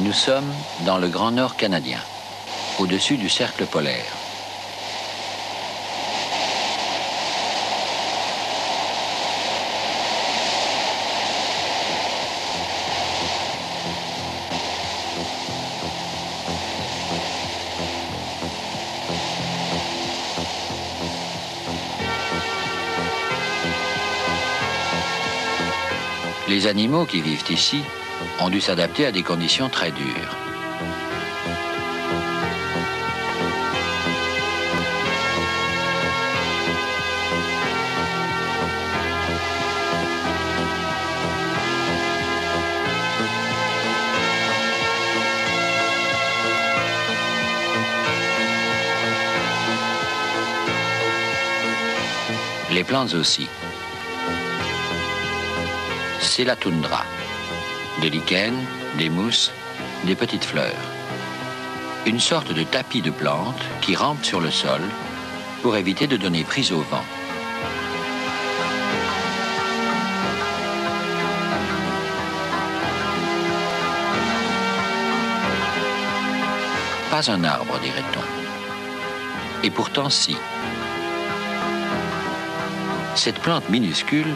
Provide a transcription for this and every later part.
Nous sommes dans le Grand Nord canadien, au-dessus du cercle polaire. Les animaux qui vivent ici ont dû s'adapter à des conditions très dures. Les plantes aussi. C'est la toundra. Des lichens, des mousses, des petites fleurs. Une sorte de tapis de plantes qui rampe sur le sol pour éviter de donner prise au vent. Pas un arbre, dirait-on. Et pourtant, si. Cette plante minuscule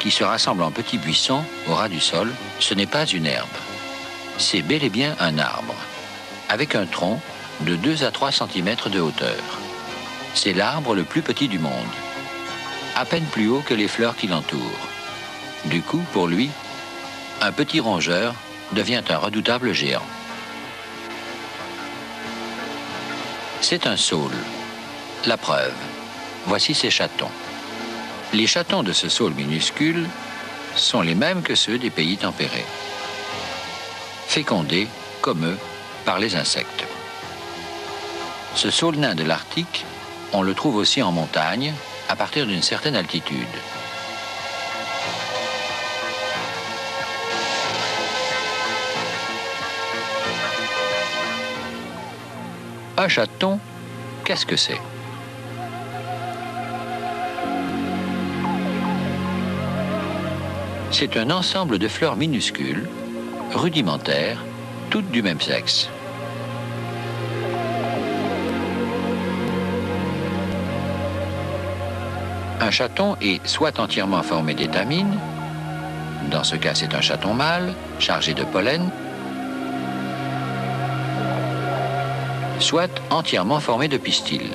qui se rassemble en petits buissons au ras du sol, ce n'est pas une herbe. C'est bel et bien un arbre, avec un tronc de 2 à 3 cm de hauteur. C'est l'arbre le plus petit du monde, à peine plus haut que les fleurs qui l'entourent. Du coup, pour lui, un petit rongeur devient un redoutable géant. C'est un saule. La preuve, voici ses chatons. Les chatons de ce saule minuscule sont les mêmes que ceux des pays tempérés, fécondés, comme eux, par les insectes. Ce saule nain de l'Arctique, on le trouve aussi en montagne, à partir d'une certaine altitude. Un chaton, qu'est-ce que c'est ? C'est un ensemble de fleurs minuscules, rudimentaires, toutes du même sexe. Un chaton est soit entièrement formé d'étamines, dans ce cas c'est un chaton mâle, chargé de pollen, soit entièrement formé de pistils.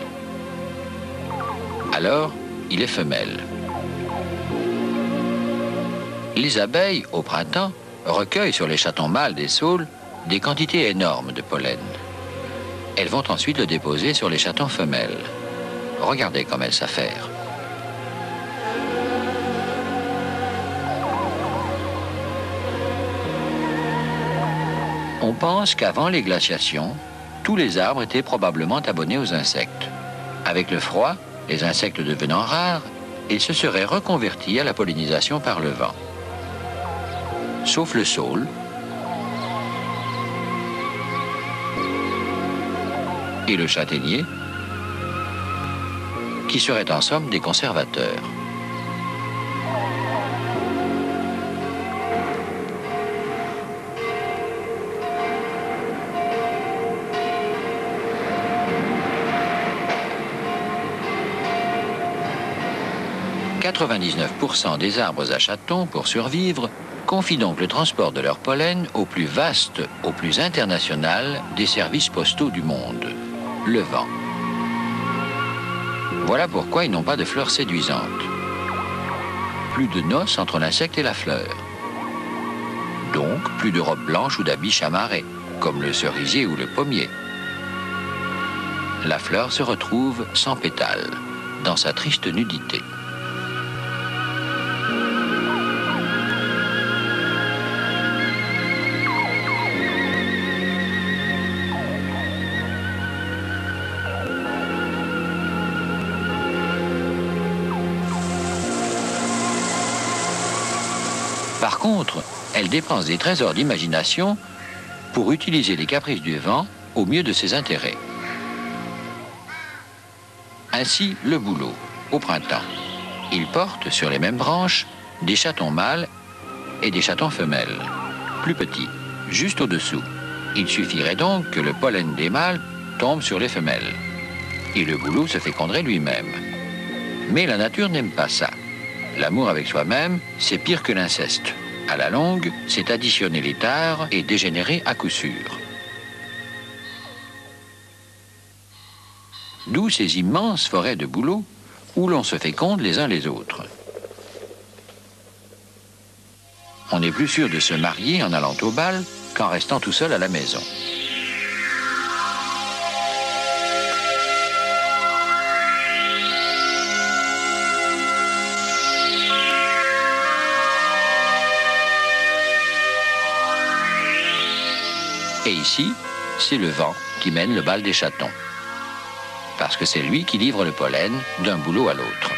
Alors, il est femelle. Les abeilles, au printemps, recueillent sur les chatons mâles des saules des quantités énormes de pollen. Elles vont ensuite le déposer sur les chatons femelles. Regardez comme elles s'affairent. On pense qu'avant les glaciations, tous les arbres étaient probablement abonnés aux insectes. Avec le froid, les insectes devenant rares, ils se seraient reconvertis à la pollinisation par le vent. Sauf le saule et le châtaignier, qui seraient en somme des conservateurs. « 99% des arbres à chatons, pour survivre, confient donc le transport de leur pollen au plus vaste, au plus international des services postaux du monde, le vent. Voilà pourquoi ils n'ont pas de fleurs séduisantes. Plus de noces entre l'insecte et la fleur. Donc, plus de robes blanches ou d'habits chamarrés, comme le cerisier ou le pommier. La fleur se retrouve sans pétales, dans sa triste nudité. Par contre, elle dépense des trésors d'imagination pour utiliser les caprices du vent au mieux de ses intérêts. Ainsi, le bouleau, au printemps. Il porte sur les mêmes branches des chatons mâles et des chatons femelles, plus petits, juste au-dessous. Il suffirait donc que le pollen des mâles tombe sur les femelles. Et le bouleau se féconderait lui-même. Mais la nature n'aime pas ça. L'amour avec soi-même, c'est pire que l'inceste. À la longue, c'est additionner les tares et dégénérer à coup sûr. D'où ces immenses forêts de bouleaux où l'on se féconde les uns les autres. On est plus sûr de se marier en allant au bal qu'en restant tout seul à la maison. Et ici, c'est le vent qui mène le bal des chatons. Parce que c'est lui qui livre le pollen d'un bouleau à l'autre.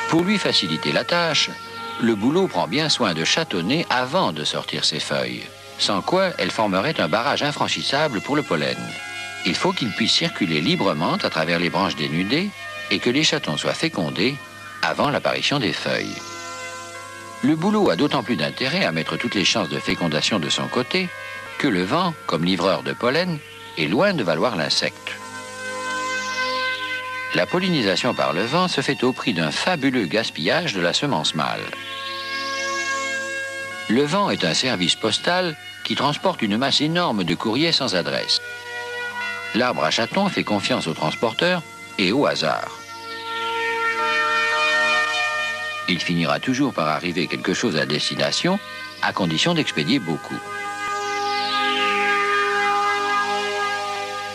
Pour lui faciliter la tâche, le bouleau prend bien soin de chatonnner avant de sortir ses feuilles, sans quoi elles formeraient un barrage infranchissable pour le pollen. Il faut qu'il puisse circuler librement à travers les branches dénudées et que les chatons soient fécondés avant l'apparition des feuilles. Le bouleau a d'autant plus d'intérêt à mettre toutes les chances de fécondation de son côté que le vent, comme livreur de pollen, est loin de valoir l'insecte. La pollinisation par le vent se fait au prix d'un fabuleux gaspillage de la semence mâle. Le vent est un service postal qui transporte une masse énorme de courriers sans adresse. L'arbre à chatons fait confiance aux transporteurs et au hasard. Il finira toujours par arriver quelque chose à destination, à condition d'expédier beaucoup.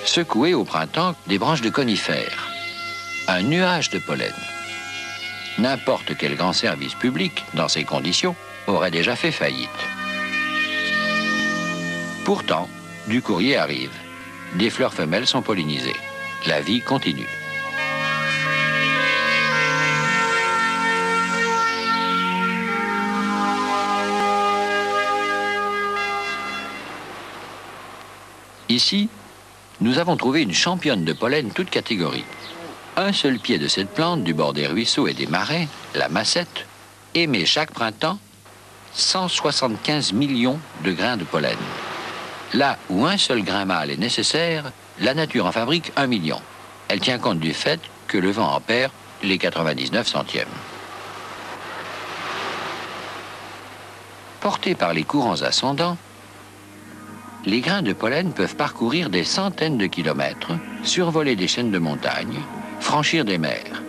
Secouer au printemps des branches de conifères. Un nuage de pollen. N'importe quel grand service public, dans ces conditions, aurait déjà fait faillite. Pourtant, du courrier arrive. Des fleurs femelles sont pollinisées. La vie continue. Ici, nous avons trouvé une championne de pollen toute catégorie. Un seul pied de cette plante du bord des ruisseaux et des marais, la massette, émet chaque printemps 175 millions de grains de pollen. Là où un seul grain mâle est nécessaire, la nature en fabrique 1 million. Elle tient compte du fait que le vent en perd les 99 centièmes. Portés par les courants ascendants, les grains de pollen peuvent parcourir des centaines de kilomètres, survoler des chaînes de montagnes, franchir des mers.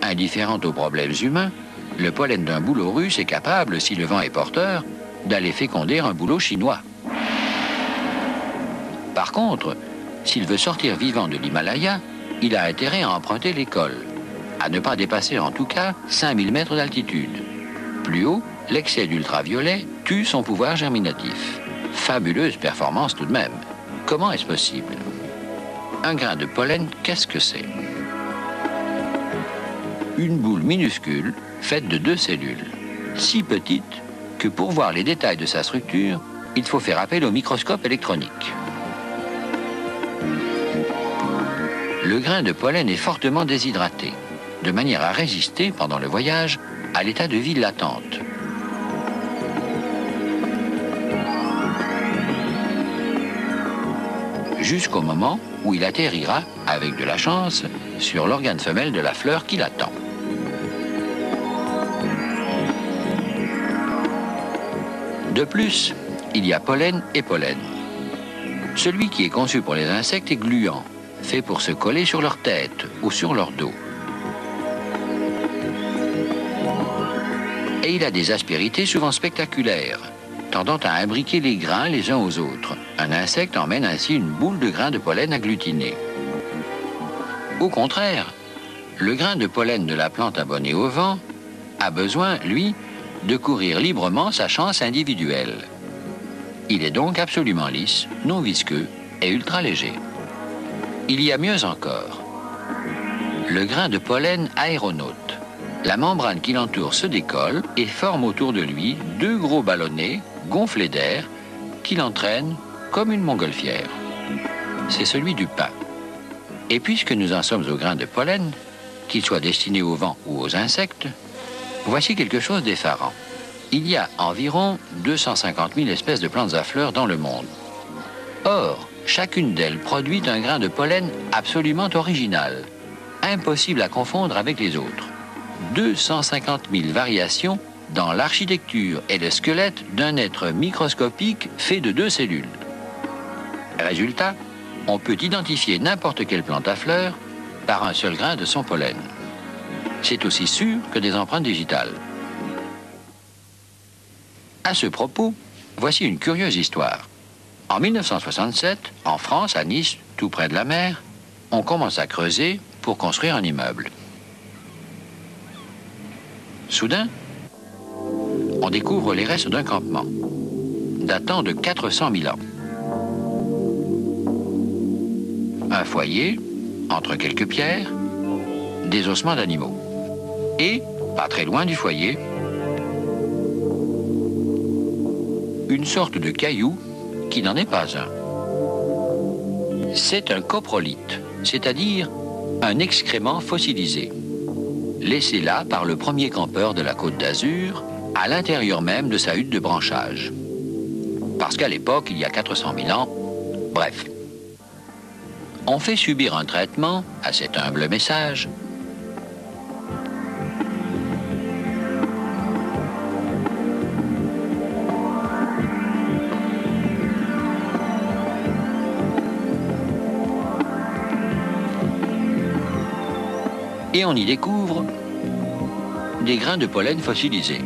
Indifférent aux problèmes humains, le pollen d'un bouleau russe est capable, si le vent est porteur, d'aller féconder un bouleau chinois. Par contre, s'il veut sortir vivant de l'Himalaya, il a intérêt à emprunter les cols, à ne pas dépasser en tout cas 5000 mètres d'altitude. Plus haut, l'excès d'ultraviolet tue son pouvoir germinatif. Fabuleuse performance tout de même. Comment est-ce possible? Un grain de pollen, qu'est-ce que c'est? Une boule minuscule faite de 2 cellules, si petite que pour voir les détails de sa structure, il faut faire appel au microscope électronique. Le grain de pollen est fortement déshydraté, de manière à résister, pendant le voyage, à l'état de vie latente. Jusqu'au moment où il atterrira, avec de la chance, sur l'organe femelle de la fleur qui l'attend. De plus, il y a pollen et pollen. Celui qui est conçu pour les insectes est gluant, fait pour se coller sur leur tête ou sur leur dos. Et il a des aspérités souvent spectaculaires, tendant à imbriquer les grains les uns aux autres. Un insecte emmène ainsi une boule de grains de pollen agglutinés. Au contraire, le grain de pollen de la plante abonnée au vent a besoin, lui, de courir librement sa chance individuelle. Il est donc absolument lisse, non visqueux et ultra léger. Il y a mieux encore. Le grain de pollen aéronaute. La membrane qui l'entoure se décolle et forme autour de lui 2 gros ballonnets gonflés d'air qui l'entraînent comme une montgolfière. C'est celui du pain. Et puisque nous en sommes au grain de pollen, qu'il soit destiné au vent ou aux insectes, voici quelque chose d'effarant. Il y a environ 250 000 espèces de plantes à fleurs dans le monde. Or, chacune d'elles produit un grain de pollen absolument original, impossible à confondre avec les autres. 250 000 variations dans l'architecture et le squelette d'un être microscopique fait de 2 cellules. Résultat, on peut identifier n'importe quelle plante à fleurs par un seul grain de son pollen. C'est aussi sûr que des empreintes digitales. À ce propos, voici une curieuse histoire. En 1967, en France, à Nice, tout près de la mer, on commence à creuser pour construire un immeuble. Soudain, on découvre les restes d'un campement, datant de 400 000 ans. Un foyer, entre quelques pierres, des ossements d'animaux. Et, pas très loin du foyer, une sorte de caillou qui n'en est pas un. C'est un coprolithe, c'est-à-dire un excrément fossilisé, laissé là par le premier campeur de la Côte d'Azur, à l'intérieur même de sa hutte de branchage. Parce qu'à l'époque, il y a 400 000 ans, bref. On fait subir un traitement à cet humble message. Et on y découvre des grains de pollen fossilisés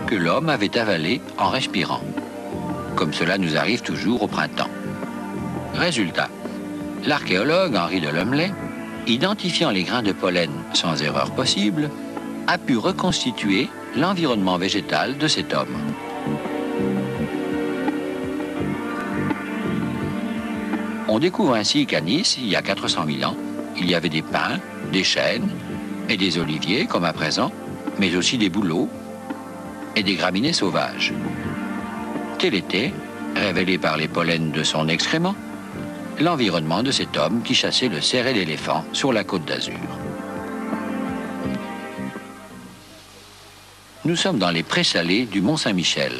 que l'homme avait avalés en respirant, comme cela nous arrive toujours au printemps. Résultat, l'archéologue Henri de Lumley, identifiant les grains de pollen sans erreur possible, a pu reconstituer l'environnement végétal de cet homme. On découvre ainsi qu'à Nice, il y a 400 000 ans, il y avait des pins, des chênes et des oliviers, comme à présent, mais aussi des bouleaux et des graminées sauvages. Tel était, révélé par les pollens de son excrément, l'environnement de cet homme qui chassait le cerf et l'éléphant sur la Côte d'Azur. Nous sommes dans les prés-salés du Mont-Saint-Michel,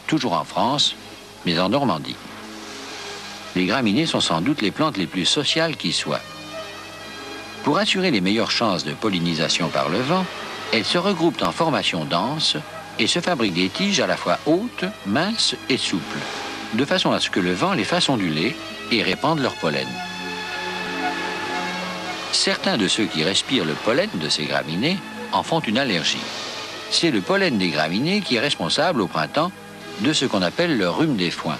toujours en France, mais en Normandie. Les graminées sont sans doute les plantes les plus sociales qui soient. Pour assurer les meilleures chances de pollinisation par le vent, elles se regroupent en formations denses et se fabriquent des tiges à la fois hautes, minces et souples, de façon à ce que le vent les fasse onduler et répandre leur pollen. Certains de ceux qui respirent le pollen de ces graminées en font une allergie. C'est le pollen des graminées qui est responsable au printemps de ce qu'on appelle le rhume des foins.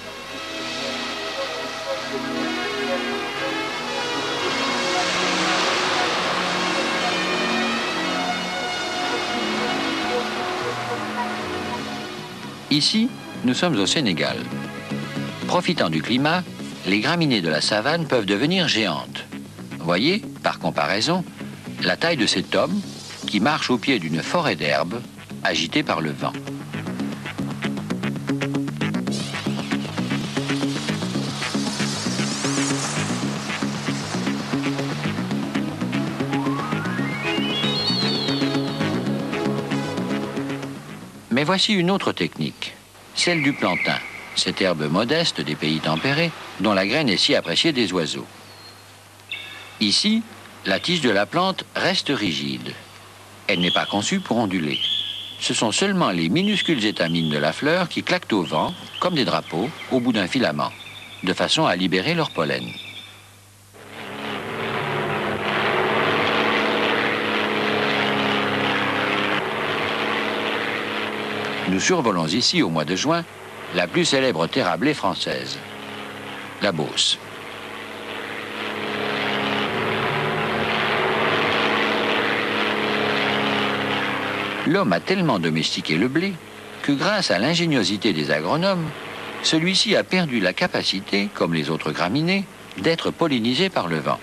Ici, nous sommes au Sénégal. Profitant du climat, les graminées de la savane peuvent devenir géantes. Voyez, par comparaison, la taille de cet homme qui marche au pied d'une forêt d'herbes agitée par le vent. Mais voici une autre technique, celle du plantain, cette herbe modeste des pays tempérés, dont la graine est si appréciée des oiseaux. Ici, la tige de la plante reste rigide. Elle n'est pas conçue pour onduler. Ce sont seulement les minuscules étamines de la fleur qui claquent au vent, comme des drapeaux, au bout d'un filament, de façon à libérer leur pollen. Nous survolons ici, au mois de juin, la plus célèbre terre à blé française, la Beauce. L'homme a tellement domestiqué le blé que grâce à l'ingéniosité des agronomes, celui-ci a perdu la capacité, comme les autres graminées, d'être pollinisé par le vent.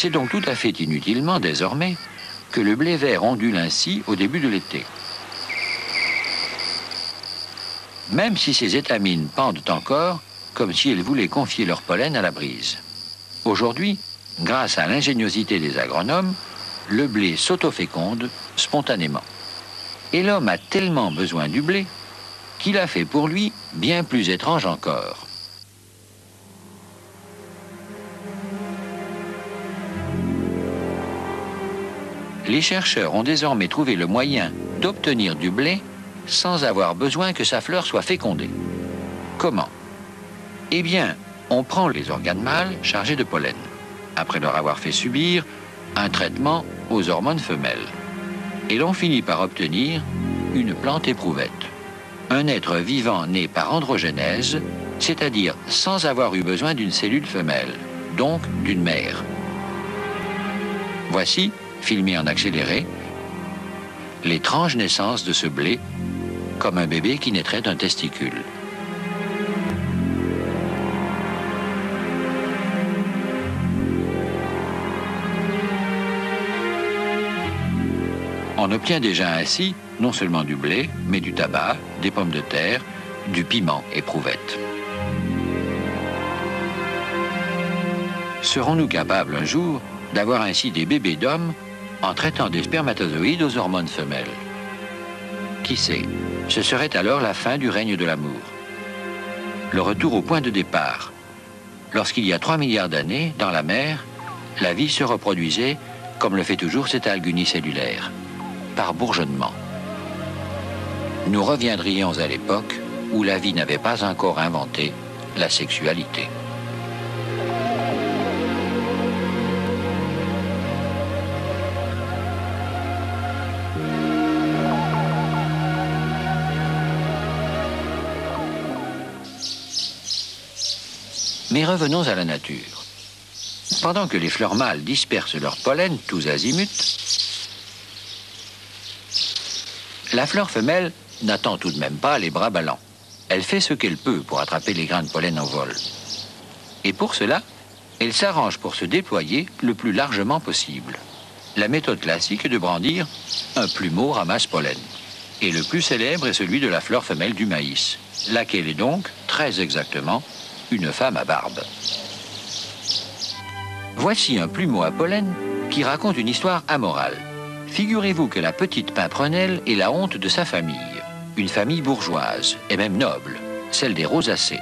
C'est donc tout à fait inutilement, désormais, que le blé vert ondule ainsi au début de l'été. Même si ses étamines pendent encore, comme si elles voulaient confier leur pollen à la brise. Aujourd'hui, grâce à l'ingéniosité des agronomes, le blé s'autoféconde spontanément. Et l'homme a tellement besoin du blé qu'il a fait pour lui bien plus étrange encore. Les chercheurs ont désormais trouvé le moyen d'obtenir du blé sans avoir besoin que sa fleur soit fécondée. Comment? Eh bien, on prend les organes mâles chargés de pollen, après leur avoir fait subir un traitement aux hormones femelles. Et l'on finit par obtenir une plante éprouvette. Un être vivant né par androgénèse, c'est-à-dire sans avoir eu besoin d'une cellule femelle, donc d'une mère. Voici, filmé en accéléré, l'étrange naissance de ce blé, comme un bébé qui naîtrait d'un testicule. On obtient déjà ainsi non seulement du blé, mais du tabac, des pommes de terre, du piment éprouvette. Serons-nous capables un jour d'avoir ainsi des bébés d'hommes en traitant des spermatozoïdes aux hormones femelles? Qui sait, ce serait alors la fin du règne de l'amour. Le retour au point de départ. Lorsqu'il y a 3 milliards d'années, dans la mer, la vie se reproduisait comme le fait toujours cette algue unicellulaire, par bourgeonnement. Nous reviendrions à l'époque où la vie n'avait pas encore inventé la sexualité. Mais revenons à la nature. Pendant que les fleurs mâles dispersent leur pollen tous azimuts, la fleur femelle n'attend tout de même pas les bras ballants. Elle fait ce qu'elle peut pour attraper les grains de pollen en vol. Et pour cela, elle s'arrange pour se déployer le plus largement possible. La méthode classique est de brandir un plumeau ramasse-pollen. Et le plus célèbre est celui de la fleur femelle du maïs, laquelle est donc, très exactement, une femme à barbe. Voici un plumeau à pollen qui raconte une histoire amorale. Figurez-vous que la petite pimprenelle est la honte de sa famille, une famille bourgeoise et même noble, celle des rosacées.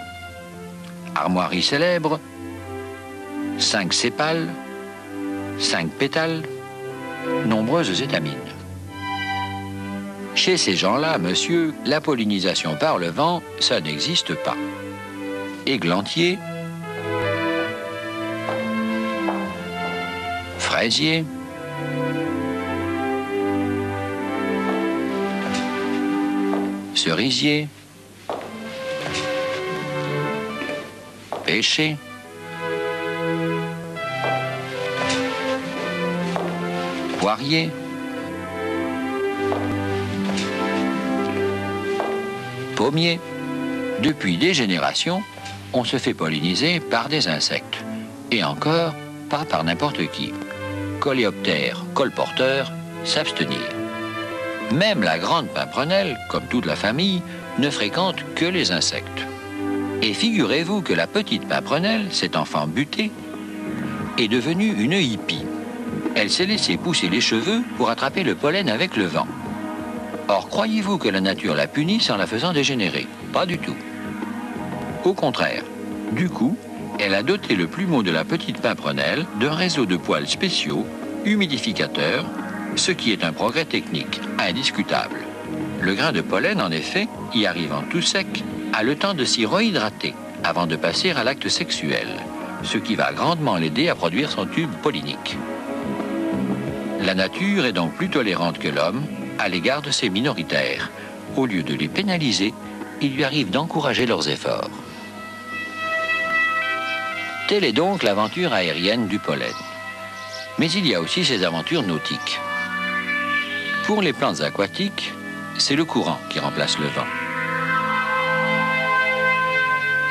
Armoirie célèbre, 5 sépales, 5 pétales, nombreuses étamines. Chez ces gens-là, monsieur, la pollinisation par le vent, ça n'existe pas. Églantier, fraisier, cerisier, pêcher, poirier, pommier. Depuis des générations, on se fait polliniser par des insectes. Et encore, pas par n'importe qui. Coléoptères, colporteurs, s'abstenir. Même la grande pimprenelle, comme toute la famille, ne fréquente que les insectes. Et figurez-vous que la petite pimprenelle, cet enfant buté, est devenue une hippie. Elle s'est laissé pousser les cheveux pour attraper le pollen avec le vent. Or, croyez-vous que la nature la punisse en la faisant dégénérer? Pas du tout. Au contraire, du coup, elle a doté le plumeau de la petite pimprenelle d'un réseau de poils spéciaux, humidificateurs, ce qui est un progrès technique indiscutable. Le grain de pollen, en effet, y arrivant tout sec, a le temps de s'y rehydrater avant de passer à l'acte sexuel, ce qui va grandement l'aider à produire son tube pollinique. La nature est donc plus tolérante que l'homme à l'égard de ces minoritaires. Au lieu de les pénaliser, il lui arrive d'encourager leurs efforts. Telle est donc l'aventure aérienne du pollen. Mais il y a aussi ses aventures nautiques. Pour les plantes aquatiques, c'est le courant qui remplace le vent.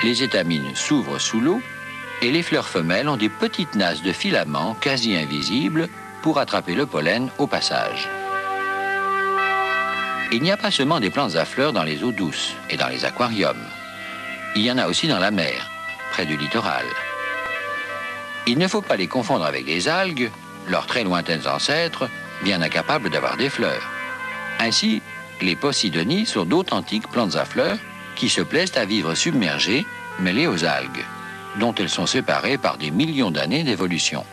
Les étamines s'ouvrent sous l'eau et les fleurs femelles ont des petites nasses de filaments quasi invisibles pour attraper le pollen au passage. Il n'y a pas seulement des plantes à fleurs dans les eaux douces et dans les aquariums. Il y en a aussi dans la mer, près du littoral. Il ne faut pas les confondre avec les algues, leurs très lointains ancêtres, bien incapables d'avoir des fleurs. Ainsi, les Posidonies sont d'authentiques plantes à fleurs qui se plaisent à vivre submergées, mêlées aux algues, dont elles sont séparées par des millions d'années d'évolution.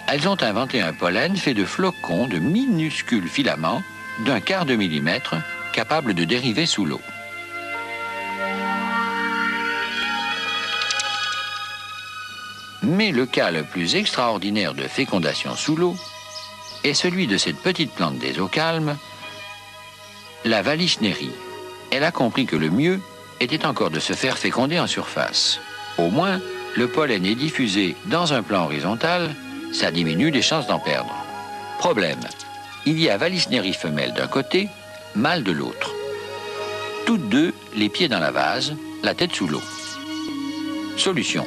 Elles ont inventé un pollen fait de flocons de minuscules filaments d'un quart de millimètre capables de dériver sous l'eau. Mais le cas le plus extraordinaire de fécondation sous l'eau est celui de cette petite plante des eaux calmes, la Vallisnerie. Elle a compris que le mieux était encore de se faire féconder en surface. Au moins, le pollen est diffusé dans un plan horizontal, ça diminue les chances d'en perdre. Problème, il y a Vallisnerie femelle d'un côté, mâle de l'autre. Toutes deux, les pieds dans la vase, la tête sous l'eau. Solution.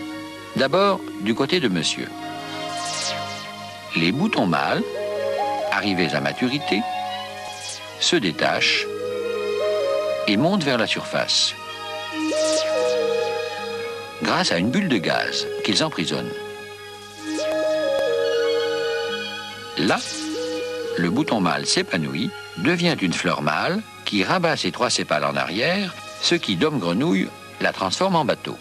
D'abord, du côté de monsieur. Les boutons mâles, arrivés à maturité, se détachent et montent vers la surface grâce à une bulle de gaz qu'ils emprisonnent. Là, le bouton mâle s'épanouit, devient une fleur mâle qui rabat ses 3 sépales en arrière, ce qui, d'homme grenouille, la transforme en bateau.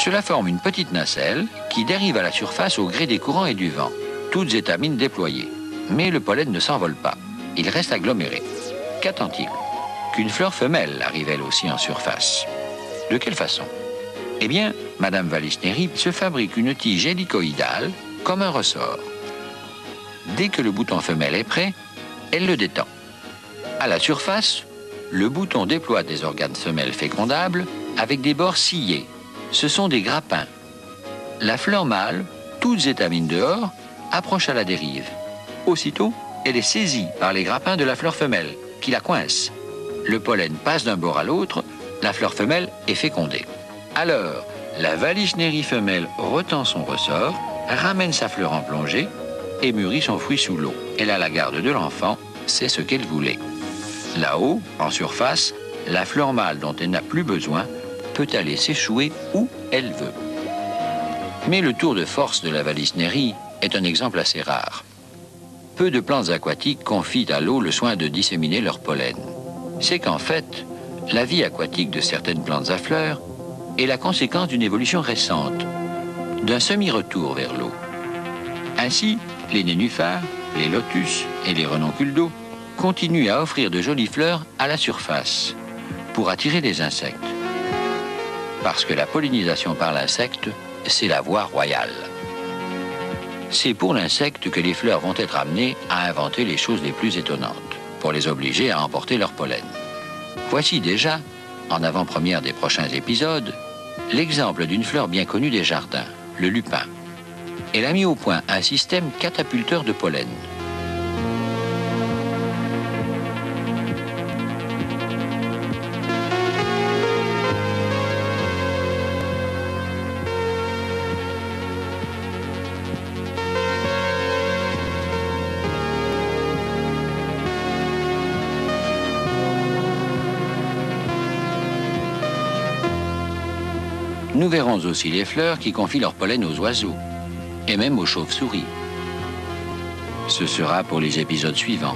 Cela forme une petite nacelle qui dérive à la surface au gré des courants et du vent, toutes étamines déployées. Mais le pollen ne s'envole pas, il reste aggloméré. Qu'attend-il? Qu'une fleur femelle arrive elle aussi en surface. De quelle façon? Eh bien, Madame Vallisnerie se fabrique une tige hélicoïdale comme un ressort. Dès que le bouton femelle est prêt, elle le détend. À la surface, le bouton déploie des organes femelles fécondables avec des bords sciés. Ce sont des grappins. La fleur mâle, toutes étamines dehors, approche à la dérive. Aussitôt, elle est saisie par les grappins de la fleur femelle, qui la coince. Le pollen passe d'un bord à l'autre, la fleur femelle est fécondée. Alors, la Vallisnerie femelle retend son ressort, ramène sa fleur en plongée et mûrit son fruit sous l'eau. Elle a la garde de l'enfant, c'est ce qu'elle voulait. Là-haut, en surface, la fleur mâle dont elle n'a plus besoin peut aller s'échouer où elle veut. Mais le tour de force de la Vallisnerie est un exemple assez rare. Peu de plantes aquatiques confient à l'eau le soin de disséminer leur pollen. C'est qu'en fait, la vie aquatique de certaines plantes à fleurs est la conséquence d'une évolution récente, d'un semi-retour vers l'eau. Ainsi, les nénuphars, les lotus et les renoncules d'eau continuent à offrir de jolies fleurs à la surface pour attirer les insectes. Parce que la pollinisation par l'insecte, c'est la voie royale. C'est pour l'insecte que les fleurs vont être amenées à inventer les choses les plus étonnantes, pour les obliger à emporter leur pollen. Voici déjà, en avant-première des prochains épisodes, l'exemple d'une fleur bien connue des jardins, le lupin. Elle a mis au point un système catapulteur de pollen. Nous verrons aussi les fleurs qui confient leur pollen aux oiseaux, et même aux chauves-souris. Ce sera pour les épisodes suivants.